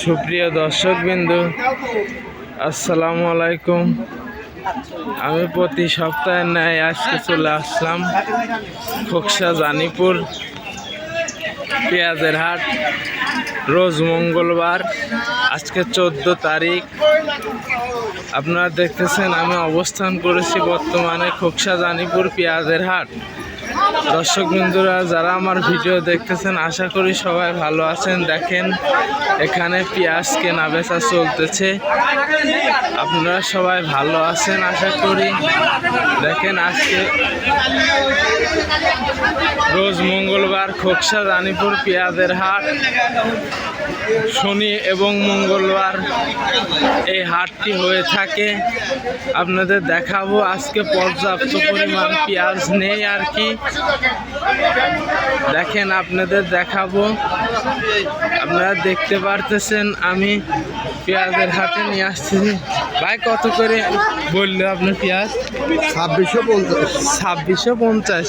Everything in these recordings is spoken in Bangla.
সুপ্রিয় দর্শকবৃন্দ, আসসালামু আলাইকুম। আমি প্রতি সপ্তাহের ন্যায় আজকে চলে আসলাম খোকসা জানিপুর পেঁয়াজের হাট। রোজ মঙ্গলবার, আজকে 14 তারিখ। আপনারা দেখতেছেন আমি অবস্থান করেছি বর্তমানে খোকসা জানিপুর পেঁয়াজের হাট। দর্শক বন্ধুরা, যারা আমার ভিডিও দেখতেছেন আশা করি সবাই ভালো আছেন। দেখেন এখানে পেঁয়াজ কেনা বেচা চলতেছে, আপনারা সবাই ভালো আছেন আশা করি। দেখেন আজকে রোজ মঙ্গলবার খোকসা জানিপুর পেঁয়াজের হাট। শনি এবং মঙ্গলবার এই হাটটি হয়ে থাকে। আপনাদের দেখাবো আজকে পর্যাপ্ত পরিমাণ পেঁয়াজ নেই আর কি। দেখেন আপনাদের দেখাবো, আপনারা দেখতে পারতেছেন আমি পেঁয়াজের হাটে নিয়ে আসছি। ভাই কত করে বললো আপনার পেঁয়াজ? 2650।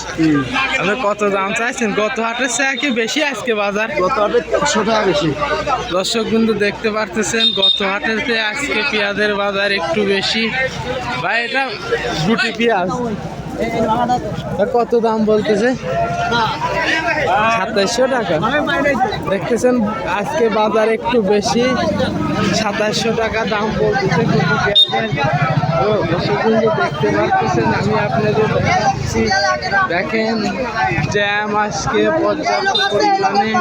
আপনি কত দাম চাইছেন? গত হাটের চেয়ে কি বেশি আজকে বাজার? গত হাটে 100 টাকা বেশি। দর্শক কিন্তু দেখতে পারতেছেন গত হাটের চেয়ে আজকে পেঁয়াজের বাজার একটু বেশি। ভাই এটা গুটি পেঁয়াজ কত দাম বলতেছে? 2700 টাকা। দেখতেছেন আজকে বাজার একটু বেশি, 2700 টাকা দাম বলতেছে গুটি পেঁয়াজের। দেখতে পাচ্ছেন আমি আপনাদের দেখাচ্ছি। দেখেন জ্যাম আজকে পর্যাপ্ত পরিমাণে।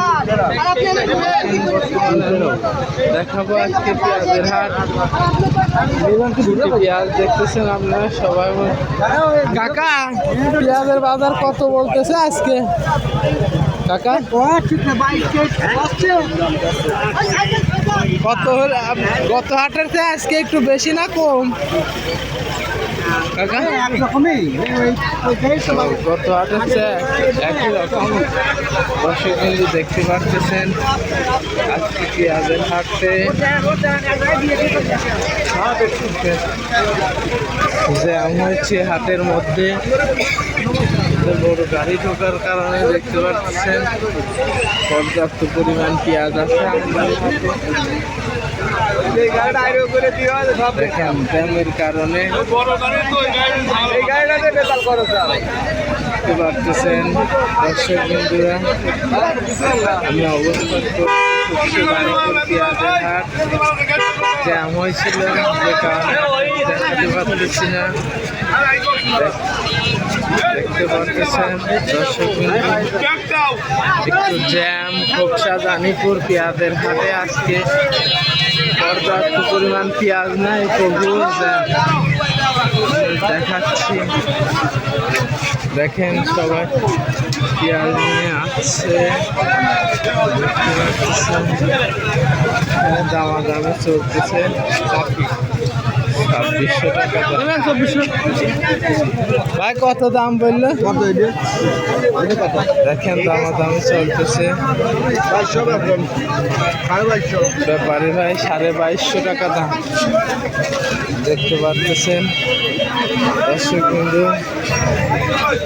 দেখাবো আজকে পেঁয়াজের হাট। পেঁয়াজ দেখতেছেন আপনারা সবাই। কাকা পেঁয়াজের বাজার কত বলতেছে আজকে? কাকা কত হলে? গত হাটের চেয়ে আজকে একটু বেশি না কম? কাকা গত হাটের চেয়ে একই রকম। দর্শক কিন্তু দেখতে পাচ্ছেন আজকে পেঁয়াজের হাটে জ্যাম হয়েছে হাটের মধ্যে। বড় গাড়ি ঢোকার কারণে দেখতে পাচ্ছেন পর্যাপ্ত পরিমাণ পেঁয়াজ আছে। দেখেন জ্যামের কারণে দেখতে পাচ্ছেন দর্শক বন্ধুরা আমি অবস্থান করছি পেঁয়াজের হাট। জ্যাম হয়েছিল যে কারণে দেখাতে পারতেছি না। দেখতে পাচ্ছেন দর্শক একটু জ্যাম খোকসা জানিপুর পেঁয়াজের হাটে আজকে পর্যাপ্ত পরিমাণ পেঁয়াজ নাই, প্রভুর জ্যাম দেখাচ্ছি। দেখেন সবাই পেঁয়াজ নিয়ে আসছে, দামাদামি চলতেছে। 2600 টাকা। ভাই কত দাম বললো? দেখেন দামাদামি চলতেছে। ব্যাপারী ভাই 2250 টাকা দাম দেখতে পারতেছেন। দর্শক বিন্দু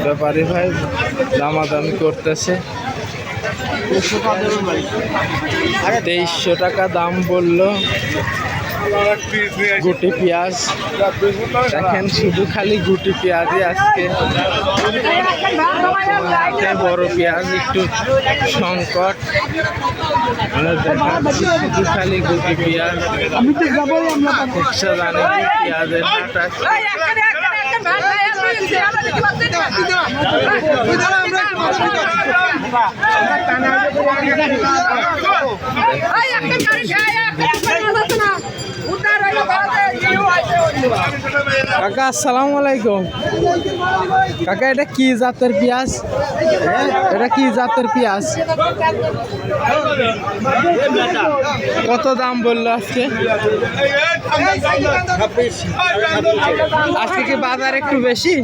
ব্যাপারী ভাই দামাদামি করতেছে। 2300 টাকা দাম বললো গুটি পেঁয়াজ। দেখেন শুধু খালি গুটি পেঁয়াজই আজকে। বড় পেঁয়াজ একটু সংকট। শুধু খালি গুটি পেঁয়াজ। খোকসা জানিপুর পেঁয়াজের হাট কাকা আসসালামু আলাইকুম। কাকা এটা কি জাতের পেঁয়াজ? এটা কি জাতের পেঁয়াজ? কত দাম বললো আজকে? আজকে কি বাজার একটু বেশি?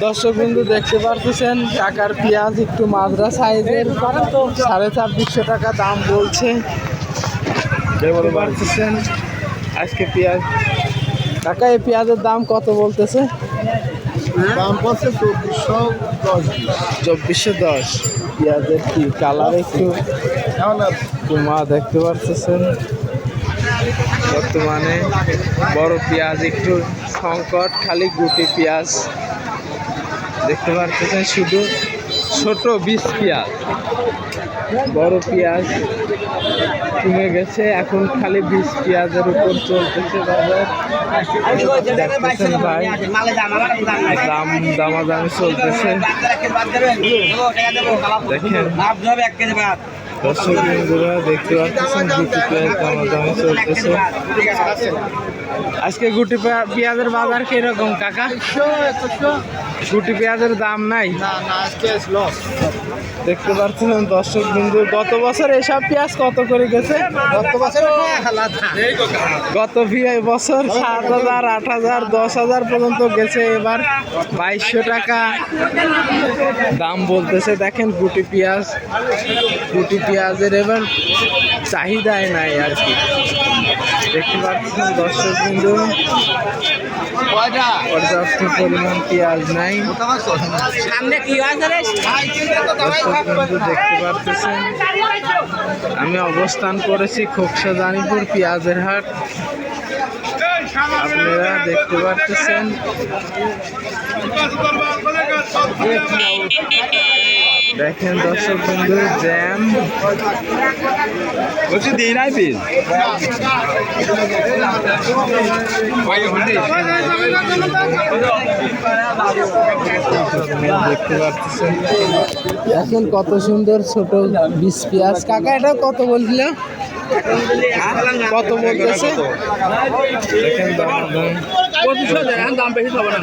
দর্শক বিন্দু দেখতে পারতেছেন কাকার পেঁয়াজ একটু মাজরা সাইজের, 2550 টাকা দাম বলছে। দেখতে পারতেছেন আজকে পেঁয়াজ। কাকা এই পেঁয়াজের দাম কত বলতেছে? দাম পড়ছে 2410। 2410। পেঁয়াজের কি কালার একটু মা দেখতে পাচ্ছেন। বর্তমানে বড় পেঁয়াজ একটু সংকট, খালি গুটি পেঁয়াজ দেখতে পাচ্ছেন, শুধু ছোট 20 পেঁয়াজ। বড় পেঁয়াজ কমে গেছে, এখন খালি 20 পেঁয়াজের উপর চলতেছে বাজার। দেখতেছেন ভাই, দামাদামি চলতেছে। দেখেন দর্শক বন্ধুরা দেখতে পাচ্ছেন গুটি পেঁয়াজ দামাদামি চলতেছে। আজকে গুটি পেঁয়াজের বাজার কিরকম কাকা? গুটি পেঁয়াজের দাম নাই, দেখতে পাচ্ছেন দর্শক বিন্দু। গত বছর এসব পেঁয়াজ কত করে গেছে? গত বছর 7,000, 8,000, 10,000 পর্যন্ত গেছে। এবার 2200 টাকা দাম বলতেছে। দেখেন গুটি পেঁয়াজের এবার চাহিদাই নাই আর কি, দেখতে পাচ্ছেন দর্শক বিন্দু। পর্যাপ্ত পরিমাণ পেঁয়াজ নাই, দেখতে পাচ্ছেন। আমি অবস্থান করেছি খোকসা জানিপুর পেঁয়াজের হাট, আপনারা দেখতে পাচ্ছেন। দেখেন দর্শক বন্ধু জ্যাম বলছি দিই নাই পিস দেখতে পাচ্ছেন। দেখেন কত সুন্দর ছোট 20 পেঁয়াজ। কাকা এটা কত বলছিল? কত বলতেছে? দেখেন দাম বেশি হবে না,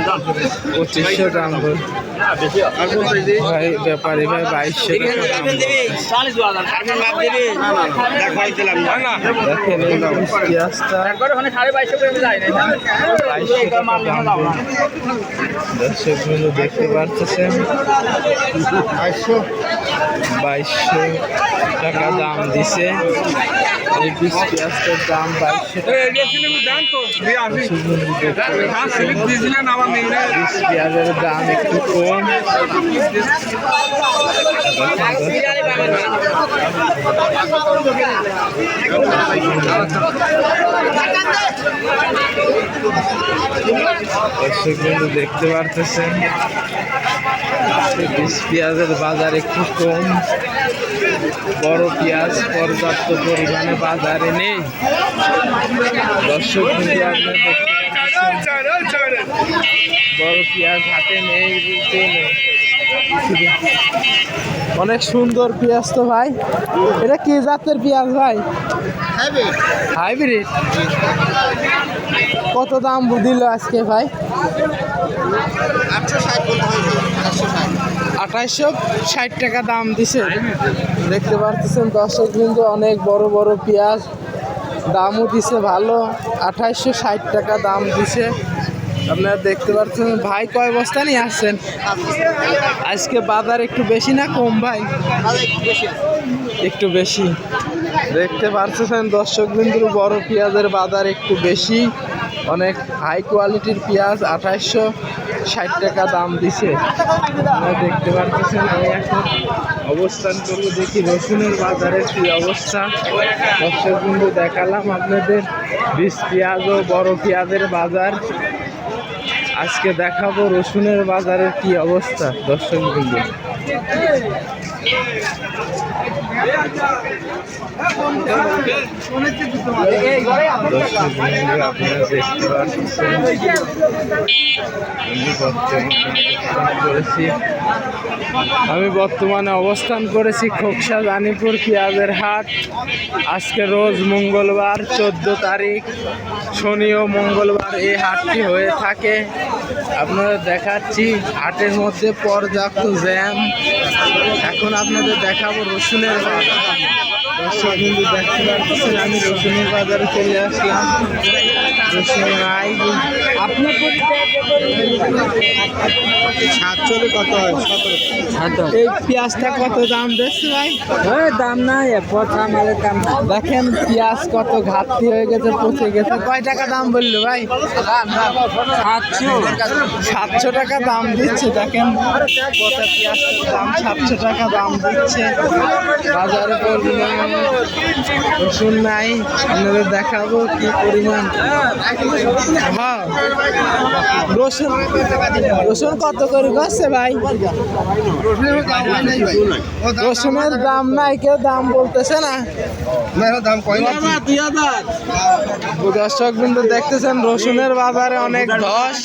2500 দাম বল ভাই। ব্যাপারী ভাই 2200 দেখেন এই পেঁয়াজটা 2200 দেখতে পাচ্ছেন। 2200 টাকা দাম দিছে এই 20 পেঁয়াজটার দাম। 2200 পেঁয়াজের দাম একটু কম। দর্শক দেখতে পারতেছেন 20 পেঁয়াজের বাজার একটু কম। বড় পেঁয়াজ পর্যাপ্ত পরিমাণে বাজারে নেই। দর্শক বন্ধু আপনারা দেখতে পাচ্ছেন বড় পেঁয়াজ হাতে নেই, বলতে নেই। অনেক সুন্দর পেঁয়াজ তো ভাই। এটা কি জাতের পেঁয়াজ ভাই? হাইব্রিড। কত দাম দিল আজকে ভাই? 2860 টাকা দাম দিছে। দেখতে পাচ্ছেন দর্শক বিন্দু অনেক বড় বড় পেঁয়াজ, দামও দিছে ভালো। 2860 টাকা দাম দিছে, আপনারা দেখতে পাচ্ছেন। ভাই কয় বস্তা নিয়ে আসছেন আজকে? বাজার একটু বেশি না কম ভাই? একটু বেশি। দেখতে পাচ্ছেন দর্শক বিন্দুর বড় পেঁয়াজের বাজার একটু বেশি। অনেক হাই কোয়ালিটির পেঁয়াজ 2860 টাকা দাম দিছে, আপনারা দেখতে পাচ্ছেন। আমি এখন অবস্থান করবো, দেখি রসুনের বাজারের কি অবস্থা। দর্শক বিন্দু দেখালাম আপনাদের 20 পেঁয়াজ ও বড় পেঁয়াজের বাজার। আজকে দেখাবো রসুনের বাজারের কি অবস্থা দর্শক বিন্দু। আমি বর্তমানে অবস্থান করেছি খোকসা জানিপুর পেঁয়াজের হাট। আজকে রোজ মঙ্গলবার 14 তারিখ, শনি ও মঙ্গলবার এই হাটটি হয়ে থাকে। আপনারা দেখাচ্ছি হাটের মধ্যে পর্যাপ্ত জ্যাম। এখন আপনাদের দেখাবো রসুনের বাজার। দর্শক কিন্তু দেখতে পাচ্ছেন আমি রসুনের বাজারে চলে আসলাম। রসুন নাই আপনার সাতচল্লিশ কত হয়? 17। এই পেঁয়াজটা কত দাম দেখছে ভাই? দাম নাই, পচা মালের দাম। দেখেন পেঁয়াজ কত ঘাটতি হয়ে গেছে, পচে গেছে। কয় টাকা দাম বললো ভাই? 700 টাকা দাম দিচ্ছে। দেখেন পচা পেঁয়াজের দাম 700 টাকা দাম দিচ্ছে। বাজারে পরিমাণ রসুন নাই, আপনাদের দেখাবো কি পরিমাণ। হ্যাঁ, রসুন রসুন কত করে করছে ভাই? রসুনের দাম নাই, কেউ দাম বলতেছে না। দর্শক বিন্দু দেখতেছেন রসুনের বাজারে অনেক ধস।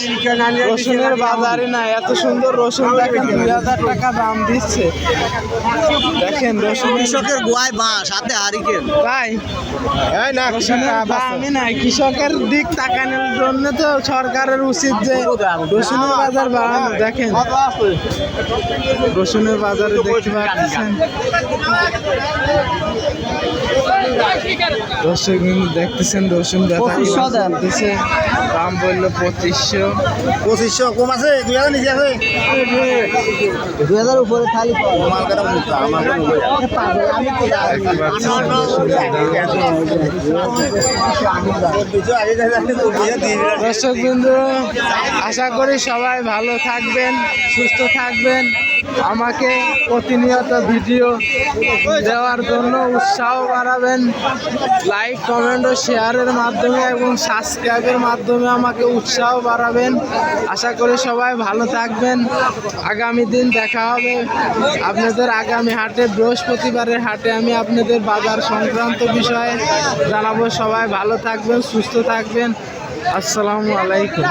রসুনের বাজারে না, এত সুন্দর রসুন দেখেন 2000 টাকা দাম দিচ্ছে। দেখেন রসুন কৃষকের গোয়ায় বাঁশ হাতে হারিকেন। তাই রসুনের দামই নাই। কৃষকের দিক তাকানোর জন্য তো সরকারের উচিত যে রসুনের বাজার বাড়ানো। দেখেন রসুনের বাজারে দেখতে পাচ্ছেন দর্শক বিন্দু দেখতেছেন রসুন ব্যথা চলতেছে। দাম বললো 2500। কম আছে, 2000 নিচে আছে, 2000 উপরে খালি দেখতে পাচ্ছেন রসুনের দাম। দর্শক বিন্দু আশা করি সবাই ভালো থাকবেন, সুস্থ থাকবেন। আমাকে প্রতিনিয়ত ভিডিও দেওয়ার জন্য উৎসাহ বাড়াবেন। লাইক, কমেন্ট ও শেয়ারের মাধ্যমে এবং সাবস্ক্রাইবের মাধ্যমে আমাকে উৎসাহ বাড়াবেন। আশা করি সবাই ভালো থাকবেন। আগামী দিন দেখা হবে আপনাদের আগামী হাটে, বৃহস্পতিবারের হাটে আমি আপনাদের বাজার সংক্রান্ত বিষয়ে জানাবো। সবাই ভালো থাকবেন, সুস্থ থাকবেন। আসসালামু আলাইকুম।